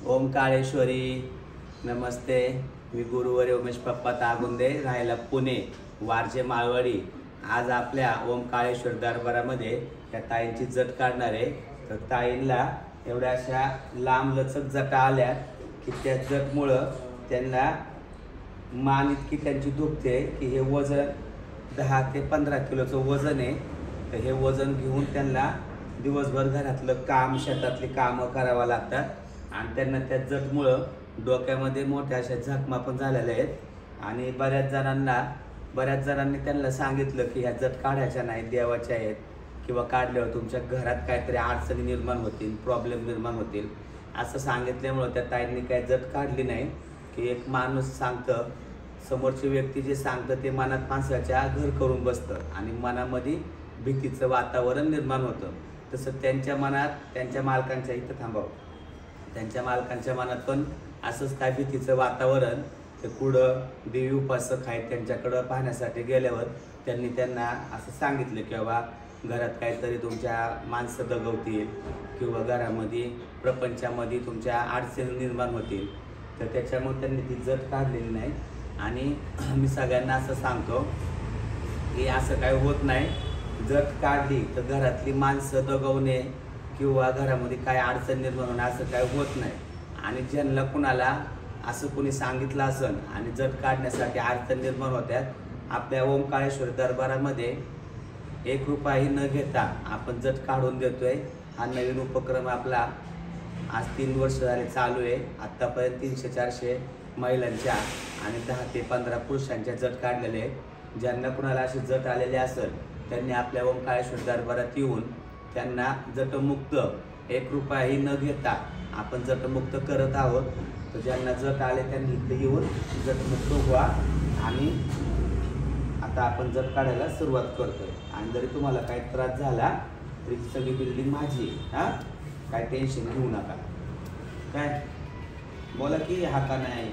ओम काळेश्वरी नमस्ते. मी गुरुवारी उमेश पप्पा तागुंदे, राहायला पुणे, वारजे माळवाडी. आज आपल्या ओम काळेश्वर दरबारामध्ये त्या ताईंची जट काढणार आहे. तर ताईंना एवढ्या अशा लांब लचक जटा आल्या की त्या जटमुळं त्यांना मान इतकी त्यांची दुखते की हे वजन 10 ते 15 किलोचं वजन आहे. तर हे वजन घेऊन त्यांना दिवसभर घरातलं काम, शेतातली कामं करावं लागतात आणि त्यांना त्या जटमुळं डोक्यामध्ये मोठ्या अशा जखमा पण झालेल्या आहेत. आणि बऱ्याच जणांनी त्यांना सांगितलं की ह्या जट काढायच्या नाही, देवाच्या आहेत, किंवा काढल्यावर तुमच्या घरात काहीतरी अडचणी निर्माण होतील, प्रॉब्लेम निर्माण होतील असं सांगितल्यामुळं त्या ताईंनी काही जट काढली नाही. की एक माणूस सांगतं, समोरची व्यक्ती जे सांगतं ते मनात माणसाच्या घर करून बसतं आणि मनामध्ये भीतीचं वातावरण निर्माण होतं. तसं त्यांच्या मनात, त्यांच्या मालकांच्या इथं थांबावं, त्यांच्या मालकांच्या मनात पण असंच काय भीतीचं वातावरण. ते पुढं देवी उपासक आहेत, त्यांच्याकडं पाहण्यासाठी गेल्यावर त्यांना असं सांगितलं की बाबा घरात काहीतरी तुमच्या माणसं दगवतील किंवा घरामध्ये प्रपंचामध्ये तुमच्या अडचणी निर्माण होतील. तर त्याच्यामुळे त्यांनी ती जट काढलेली नाही. आणि मी सगळ्यांना असं सांगतो की असं काय होत नाही. जट काढली तर घरातली माणसं दगवणे किंवा घरामध्ये काय अडचण निर्माण होणं असं काय होत नाही. आणि ज्यांना कुणाला असं कोणी सांगितलं असेल आणि जट काढण्यासाठी अडचण निर्माण होत्यात, आपल्या ओम काळेश्वर दरबारामध्ये 1 रुपयाही न घेता आपण जट काढून देतोय. हा नवीन उपक्रम आपला आज 3 वर्ष झाले चालू आहे. आत्तापर्यंत 300-400 महिलांच्या आणि 10 ते 15 पुरुषांच्या जट काढलेले आहेत. ज्यांना कुणाला अशी जट आलेली असेल त्यांनी आपल्या ओम काळेश्वर दरबारात येऊन त्यांना जटमुक्त 1 रुपयाही न घेता आपण जटमुक्त करत आहोत. तर ज्यांना जट आले त्यांनी इथे येऊन जटमुक्त व्हा. आणि आता आपण जट काढायला सुरुवात करतोय. आणि जरी तुम्हाला काही त्रास झाला तरी सगळी बिल्डिंग माझी आहे. हां, काय टेन्शन घेऊ नका. काय बोला की हा का नाही.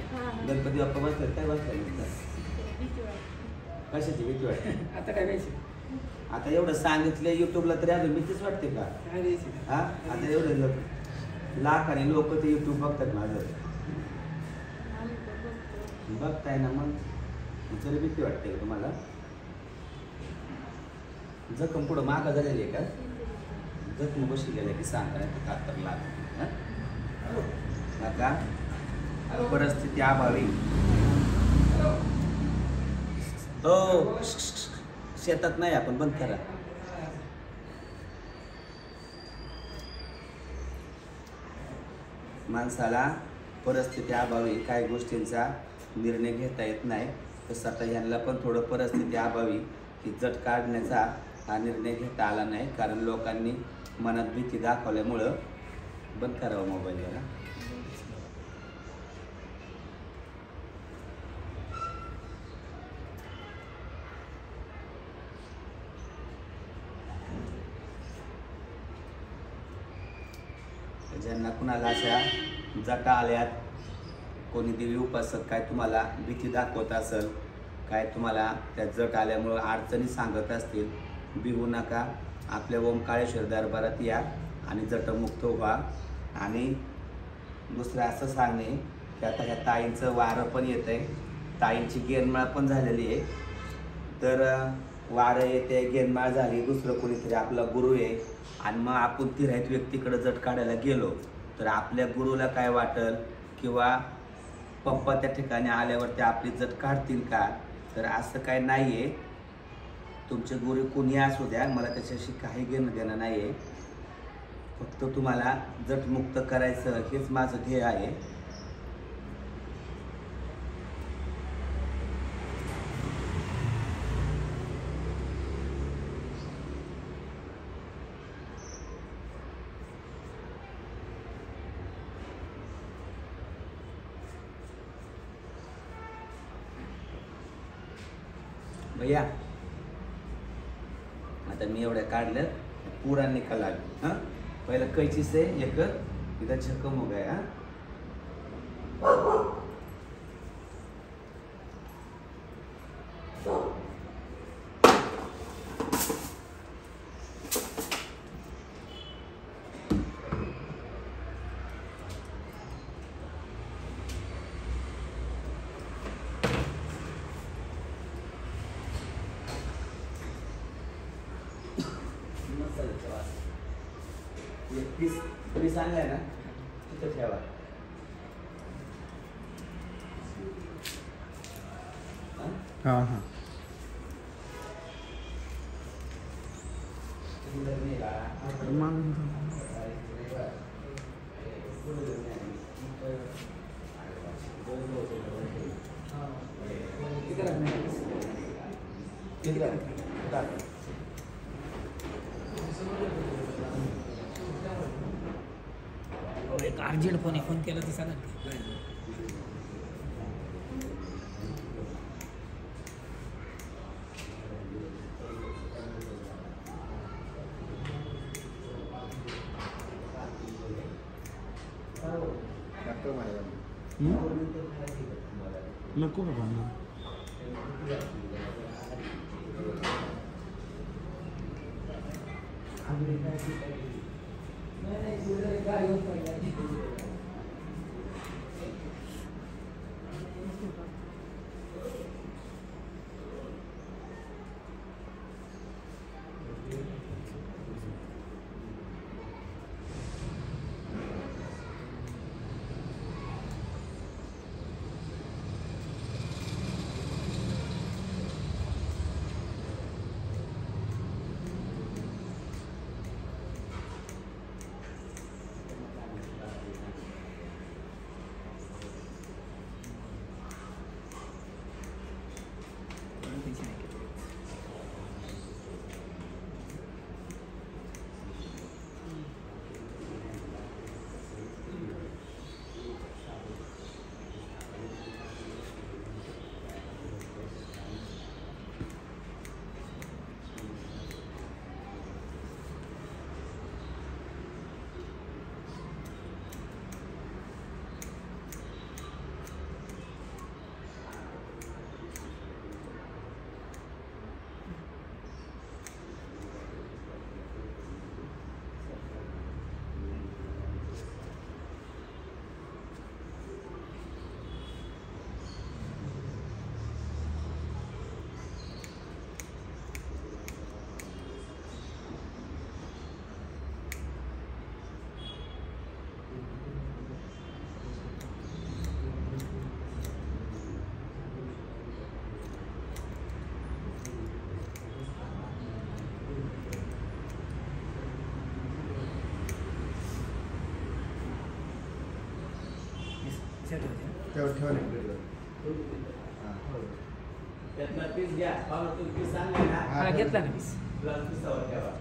गणपती बाप्पा बसले काय बसले, कशाची भीती वाटते आता काय द्यायची? आता एवढं सांगितलं युट्यूबला तरी अजून भीतीच वाटते का? हा, आता एवढे लाखाने लोक ते युट्यूब बघतात माझं, बघताय ना, मग तरी भीती वाटते का तुम्हाला? जखम पुढं मागं झालेली आहे का? जखम बशी गेल्या की सांगा नाही तर नका. परिस्थिती अभावी हो, शेतात नाही आपण, बंद करा. माणसाला परिस्थिती अभावी काही गोष्टींचा निर्णय घेता येत नाही. तसं आता यांना पण थोडं परिस्थिती अभावी की जट काढण्याचा हा निर्णय घेता आला नाही. कारण लोकांनी मनात भीती दाखवल्यामुळं. बंद करावं मोबाईल जरा. ज्यांना कुणाला अशा जटा आल्यात, कोणी देवी उपासक काय तुम्हाला भीती दाखवत असेल, काय तुम्हाला त्या जट आल्यामुळं अडचणी सांगत असतील, भिवू नका. आपल्या ओम काळेश्वर दरबारात या आणि जटमुक्त व्हा. आणि दुसरं असं सांगणे की आता ह्या ताईंचं वारं पण येत आहे, ताईंची गेनमाळ पण झालेली आहे. तर वारं येते, गेनमाळ झाली, दुसरं कोणीतरी आपला गुरु आहे आणि मग आपण तिराईत व्यक्तीकडे जट काढायला गेलो तर आपल्या गुरुला काय वाटेल किंवा पप्पा त्या ठिकाणी आल्यावरती आपली जट काढतील का? तर असं काय नाही आहे. तुमचे गुरु कोणी असू द्या, मला त्याच्याशी काही घेणं देणं नाही आहे. फक्त तुम्हाला जटमुक्त करायचं हेच माझं ध्येय आहे. भैया आता मी एवढ्या काढल्या पुरा निकाल लागला. हां, पहिलं कैची से एक इधर झक्कम हो गया. पीस पीस आणलाय ना तिथं ठेवा. हां हां. एक अर्जंट फोन केला तर सांगा. नको बाबा. त्यातला पीस घ्या. पाहून तुम्ही पीस आणलाय ना. हा घेतला ना पीस. प्लस पिसावर ठेवा.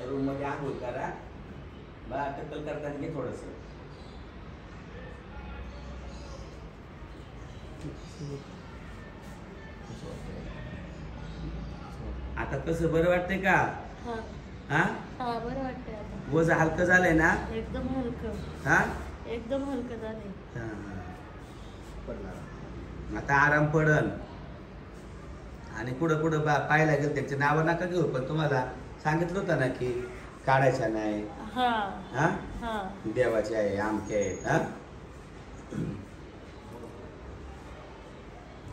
रूम मध्ये आंघोळ करा. बा टक्कल करताना घे थोडस. आता कसं बरं वाटतंय का? हा हा हा बरं वाटतंय आता. वज हलकं झालंय ना? एकदम हलकं. हा एकदम हलकं झालंय. हा. आता आराम पडल. आणि पुढं पुढं पाहायला गेलं त्यांचे नावं नका घेऊ, पण तुम्हाला सांगितलं होतं ना की काढायच्या नाही. हा हा हा देवाचे आहे, आमके आहेत. हा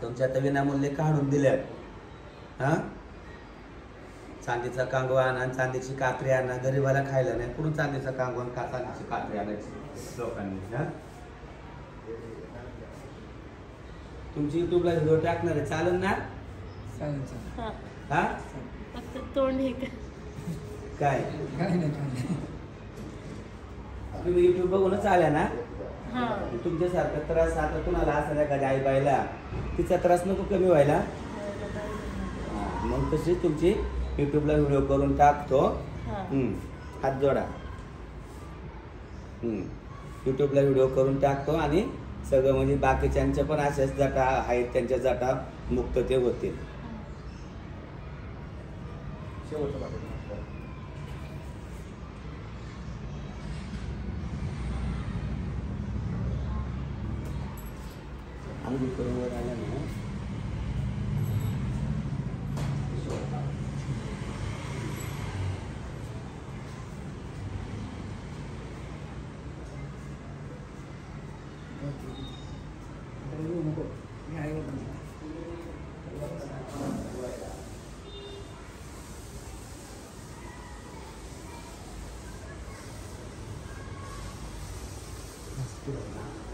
तुमच्या आता विनामूल्य काढून दिल्यात. हा चांदीचा कांगवा आणा, चांदीची कात्री आणा. गरीबाला खायला नाही, कुठून चांदीचा कांगवा आणि चांदीची कात्री आणायची लोकांनी. हा तुमची युट्यूबला व्हिडिओ टाकणार आहे, चालेल ना? चालेल चालेल. हा हा फक्त तोंड हे कर. काय काय नाही काय नाही. तुम्ही युट्यूब बघूनच आल्या ना? हा तुमच्यासारखा त्रास आता कुणाला असा एखाद्या आई बाईला तिचा त्रास नको कमी व्हायला. हा, मग तशी तुमची युट्यूबला व्हिडिओ करून टाकतो. हा हात जोडा. युट्यूबला व्हिडिओ करून टाकतो आणि सगळं म्हणजे बाकीच्यांच्या पण अशाच जटा आहेत, त्यांच्या जटा मुक्त ते होतील. शेवटचं बाकी आंघोळ करून वर आल्या ना. येऊ नको. मी आहे बघ. मस्त.